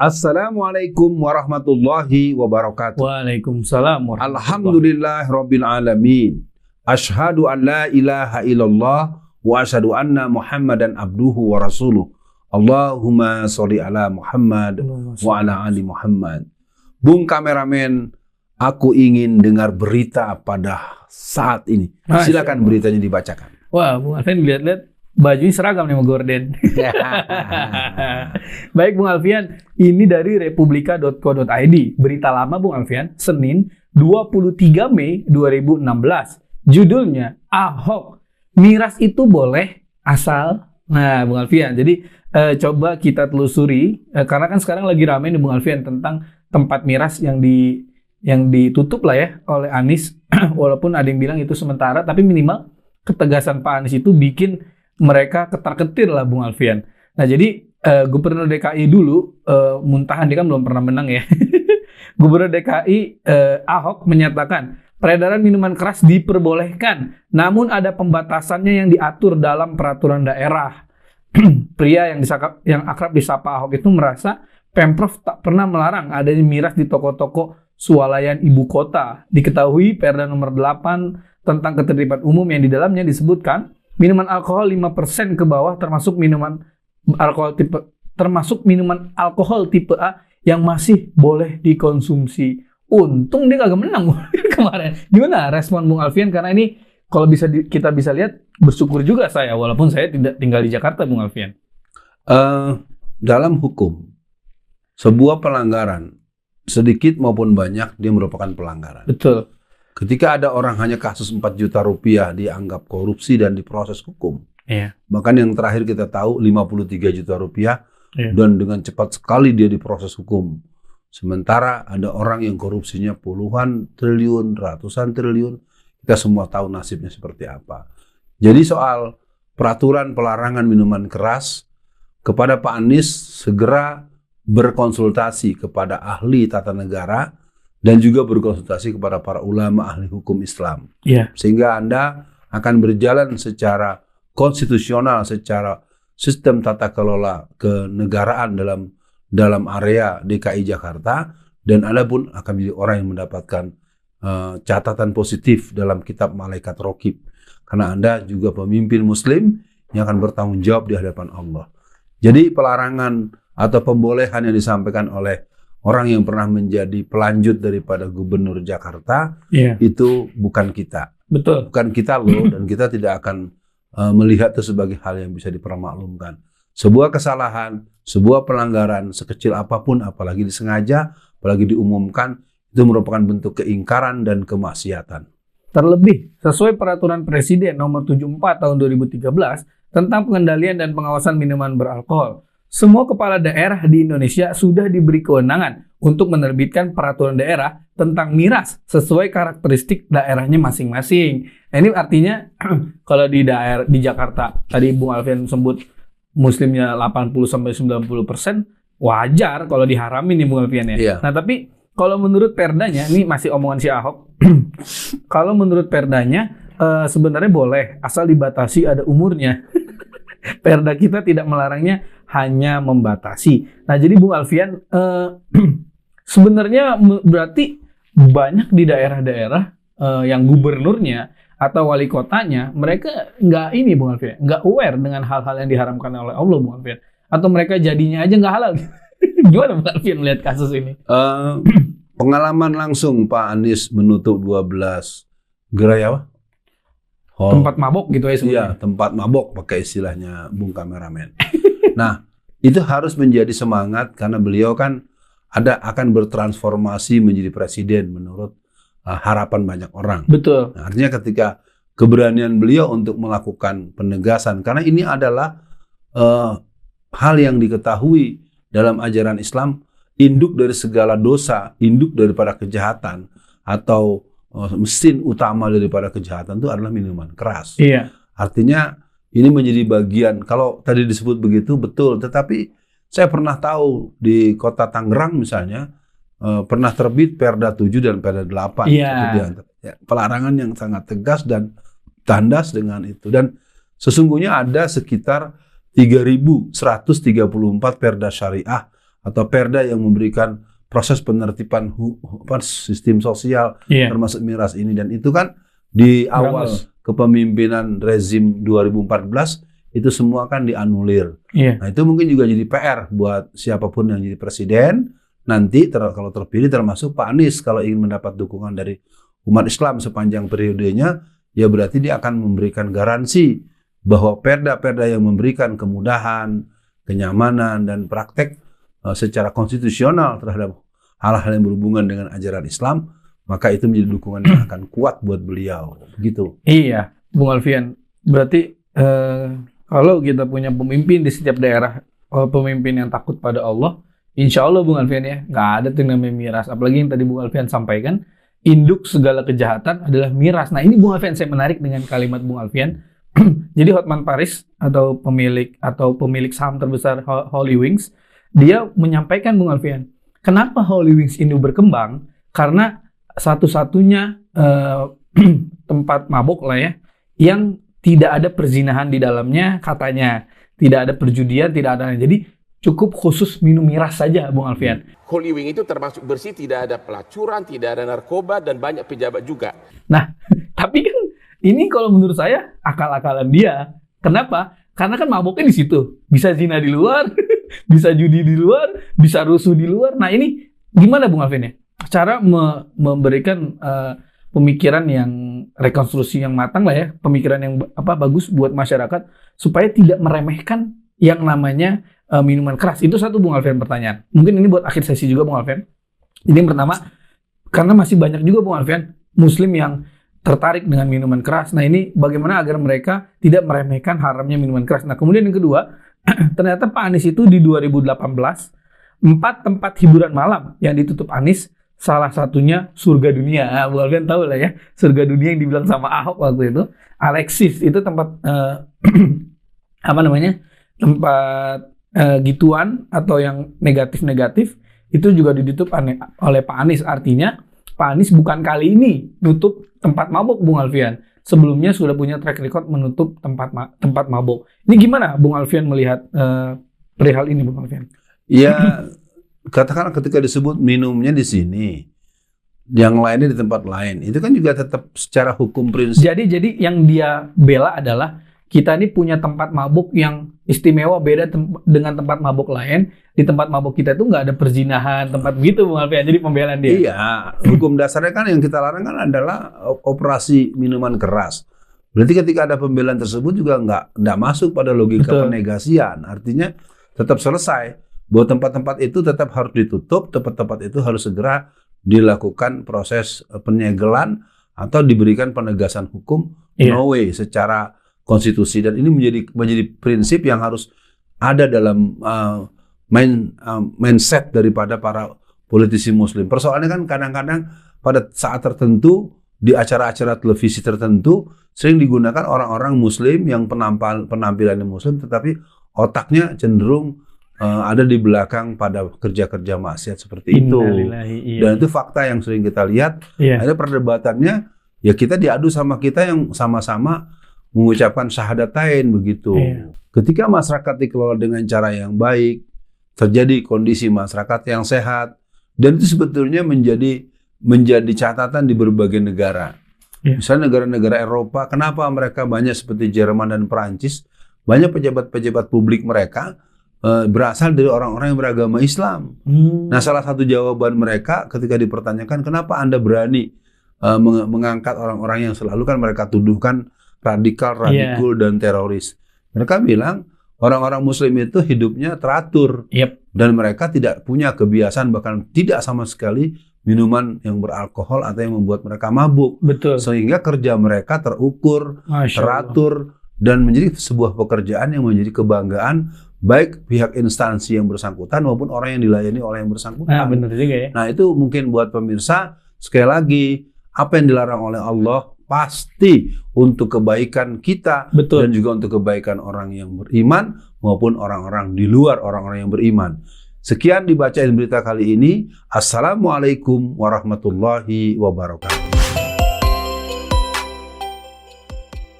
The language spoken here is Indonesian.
Assalamualaikum warahmatullahi wabarakatuh. Waalaikumsalam warahmatullahi Alhamdulillah rabbil alamin. Asyhadu an la ilaha illallah wa asyhadu anna Muhammadan abduhu wa rasuluh. Allahumma sholli ala Muhammad wa ala ali Muhammad. Bung kameramen, aku ingin dengar berita pada saat ini. Silakan beritanya dibacakan. Wah, Bung Alfian lihat-lihat bajunya seragam nih sama Gorden. Baik Bung Alfian, ini dari republika.co.id. Berita lama Bung Alfian, Senin 23 Mei 2016. Judulnya, Ahok, miras itu boleh asal. Nah Bung Alfian, jadi coba kita telusuri, karena kan sekarang lagi ramai nih Bung Alfian tentang tempat miras yang ditutup lah ya oleh Anies. Walaupun ada yang bilang itu sementara, tapi minimal ketegasan Pak Anies itu bikin mereka ketar-ketir lah Bung Alfian. Nah jadi Gubernur DKI dulu, Muntahan dia kan belum pernah menang ya. Gubernur DKI Ahok menyatakan peredaran minuman keras diperbolehkan, namun ada pembatasannya yang diatur dalam peraturan daerah. Pria yang akrab disapa Ahok itu merasa Pemprov tak pernah melarang adanya miras di toko-toko swalayan ibu kota. Diketahui Perda nomor 8 tentang ketertiban umum yang di dalamnya disebutkan minuman alkohol 5% ke bawah termasuk minuman alkohol tipe A yang masih boleh dikonsumsi. Untung dia kagak menang kemarin. Gimana respon Bung Alfian? Karena ini kalau kita bisa lihat, bersyukur juga saya walaupun saya tidak tinggal di Jakarta Bung Alfian. Dalam hukum, sebuah pelanggaran sedikit maupun banyak dia merupakan pelanggaran. Betul. Ketika ada orang hanya kasus 4 juta rupiah dianggap korupsi dan diproses hukum. Iya. Bahkan yang terakhir kita tahu 53 juta rupiah iya. Dan dengan cepat sekali dia diproses hukum. Sementara ada orang yang korupsinya puluhan triliun, ratusan triliun. Kita semua tahu nasibnya seperti apa. Jadi soal peraturan pelarangan minuman keras, kepada Pak Anies segera berkonsultasi kepada ahli tata negara dan juga berkonsultasi kepada para ulama ahli hukum Islam. Yeah. Sehingga Anda akan berjalan secara konstitusional, secara sistem tata kelola kenegaraan dalam area DKI Jakarta, dan Anda pun akan menjadi orang yang mendapatkan catatan positif dalam kitab Malaikat Rokib. Karena Anda juga pemimpin muslim yang akan bertanggung jawab di hadapan Allah. Jadi pelarangan atau pembolehan yang disampaikan oleh orang yang pernah menjadi pelanjut daripada Gubernur Jakarta, itu bukan kita. Betul. Bukan kita loh, dan kita tidak akan melihat itu sebagai hal yang bisa dipermaklumkan. Sebuah kesalahan, sebuah pelanggaran sekecil apapun, apalagi disengaja, apalagi diumumkan, itu merupakan bentuk keingkaran dan kemaksiatan. Terlebih, sesuai peraturan Presiden nomor 74 tahun 2013 tentang pengendalian dan pengawasan minuman beralkohol, semua kepala daerah di Indonesia sudah diberi kewenangan untuk menerbitkan peraturan daerah tentang miras sesuai karakteristik daerahnya masing-masing. Nah, ini artinya kalau di Jakarta tadi Bung Alfian sebut muslimnya 80-90%, wajar kalau diharamin nih Bung Alfian ya. Iya. Nah, tapi kalau menurut perdanya, ini masih omongan si Ahok. Kalau menurut perdanya sebenarnya boleh asal dibatasi ada umurnya. Perda kita tidak melarangnya, hanya membatasi. Nah, jadi Bung Alfian, sebenarnya berarti banyak di daerah-daerah yang gubernurnya atau wali kotanya, mereka nggak ini Bung Alfian, nggak aware dengan hal-hal yang diharamkan oleh Allah Bung Alfian. Atau mereka jadinya aja nggak halal. Gimana Bung Alfian melihat kasus ini? Pengalaman langsung Pak Anies menutup 12 gerai apa? Tempat mabok gitu ya sebenarnya. Iya, tempat mabok pakai istilahnya Bung kameramen. Nah, itu harus menjadi semangat karena beliau kan akan bertransformasi menjadi presiden menurut harapan banyak orang. Betul. Nah, artinya ketika keberanian beliau untuk melakukan penegasan, karena ini adalah hal yang diketahui dalam ajaran Islam, induk dari segala dosa, induk daripada kejahatan atau mesin utama daripada kejahatan itu adalah minuman keras. Iya. Artinya ini menjadi bagian, kalau tadi disebut begitu betul, tetapi saya pernah tahu di kota Tangerang misalnya pernah terbit Perda 7 dan Perda 8. Iya. Ya, pelarangan yang sangat tegas dan tandas dengan itu. Dan sesungguhnya ada sekitar 3.134 Perda Syariah atau perda yang memberikan proses penertiban sistem sosial termasuk miras ini, dan itu kan di awal kepemimpinan rezim 2014 itu semua kan dianulir. Nah itu mungkin juga jadi PR buat siapapun yang jadi presiden nanti kalau terpilih, termasuk Pak Anies kalau ingin mendapat dukungan dari umat Islam sepanjang periodenya, ya berarti dia akan memberikan garansi bahwa perda-perda yang memberikan kemudahan, kenyamanan, dan praktek secara konstitusional terhadap hal-hal yang berhubungan dengan ajaran Islam, maka itu menjadi dukungan yang akan kuat buat beliau. Begitu. Iya, Bung Alfian. Berarti kalau kita punya pemimpin di setiap daerah, pemimpin yang takut pada Allah, insya Allah Bung Alfian ya, nggak ada tuh namanya miras. Apalagi yang tadi Bung Alfian sampaikan, induk segala kejahatan adalah miras. Nah ini Bung Alfian, saya menarik dengan kalimat Bung Alfian. Jadi Hotman Paris atau pemilik saham terbesar Holy Wings, dia menyampaikan Bung Alfian, kenapa Holy Wings ini berkembang? Karena satu-satunya tempat mabok lah ya, yang tidak ada perzinahan di dalamnya katanya, tidak ada perjudian, tidak ada. Jadi cukup khusus minum miras saja, Bung Alfian. Holy Wing itu termasuk bersih, tidak ada pelacuran, tidak ada narkoba, dan banyak pejabat juga. Nah, tapi kan ini kalau menurut saya akal-akalan dia. Kenapa? Karena kan maboknya di situ. Bisa zina di luar, bisa judi di luar, bisa rusuh di luar. Nah ini gimana Bung Alfian ya? Cara memberikan pemikiran yang rekonstruksi yang matang lah ya, pemikiran yang bagus buat masyarakat supaya tidak meremehkan yang namanya minuman keras. Itu satu Bung Alfian pertanyaan. Mungkin ini buat akhir sesi juga Bung Alfian. Jadi yang pertama, karena masih banyak juga Bung Alfian Muslim yang tertarik dengan minuman keras. Nah ini bagaimana agar mereka tidak meremehkan haramnya minuman keras. Nah kemudian yang kedua, ternyata Pak Anies itu di 2018 4 tempat hiburan malam yang ditutup Anies, salah satunya Surga Dunia. Nah, Bung Alfian tahu lah ya, Surga Dunia yang dibilang sama Ahok waktu itu. Alexis itu tempat tempat gituan atau yang negatif-negatif itu juga ditutup oleh Pak Anies. Artinya Pak Anies bukan kali ini nutup tempat mabok Bung Alfian. Sebelumnya sudah punya track record menutup tempat mabok. Ini gimana Bung Alfian melihat perihal ini Bung Alfian? Ya, katakanlah ketika disebut minumnya di sini, yang lainnya di tempat lain, itu kan juga tetap secara hukum prinsip. Jadi yang dia bela adalah kita ini punya tempat mabuk yang istimewa, beda dengan tempat mabuk lain. Di tempat mabuk kita itu nggak ada perzinahan, tempat begitu Bung Alfian. Jadi pembelaan dia. Iya, hukum dasarnya kan yang kita larang kan adalah operasi minuman keras. Berarti ketika ada pembelaan tersebut juga nggak masuk pada logika penegasian. Artinya tetap selesai bahwa tempat-tempat itu tetap harus ditutup, tempat-tempat itu harus segera dilakukan proses penyegelan atau diberikan penegasan hukum no way secara konstitusi, dan ini menjadi prinsip yang harus ada dalam mindset daripada para politisi Muslim. Persoalannya kan kadang-kadang pada saat tertentu di acara-acara televisi tertentu sering digunakan orang-orang Muslim yang penampilannya Muslim tetapi otaknya cenderung ada di belakang pada kerja-kerja maksiat seperti itu. Dan itu fakta yang sering kita lihat. Ada perdebatannya, ya kita diadu sama kita yang sama-sama mengucapkan syahadatain begitu. Ketika masyarakat dikelola dengan cara yang baik, terjadi kondisi masyarakat yang sehat, dan itu sebetulnya menjadi catatan di berbagai negara. Misalnya negara-negara Eropa, kenapa mereka banyak seperti Jerman dan Perancis, banyak pejabat-pejabat publik mereka berasal dari orang-orang yang beragama Islam. Nah, salah satu jawaban mereka ketika dipertanyakan, kenapa Anda berani mengangkat orang-orang yang selalu kan mereka tuduhkan radikal, dan teroris. Mereka bilang orang-orang Muslim itu hidupnya teratur dan mereka tidak punya kebiasaan, bahkan tidak sama sekali minuman yang beralkohol atau yang membuat mereka mabuk. Sehingga kerja mereka terukur, teratur, dan menjadi sebuah pekerjaan yang menjadi kebanggaan baik pihak instansi yang bersangkutan maupun orang yang dilayani oleh yang bersangkutan. Benar juga ya. Nah itu mungkin buat pemirsa, sekali lagi apa yang dilarang oleh Allah pasti untuk kebaikan kita dan juga untuk kebaikan orang yang beriman maupun orang-orang di luar orang-orang yang beriman. Sekian dibacain berita kali ini. Assalamualaikum warahmatullahi wabarakatuh.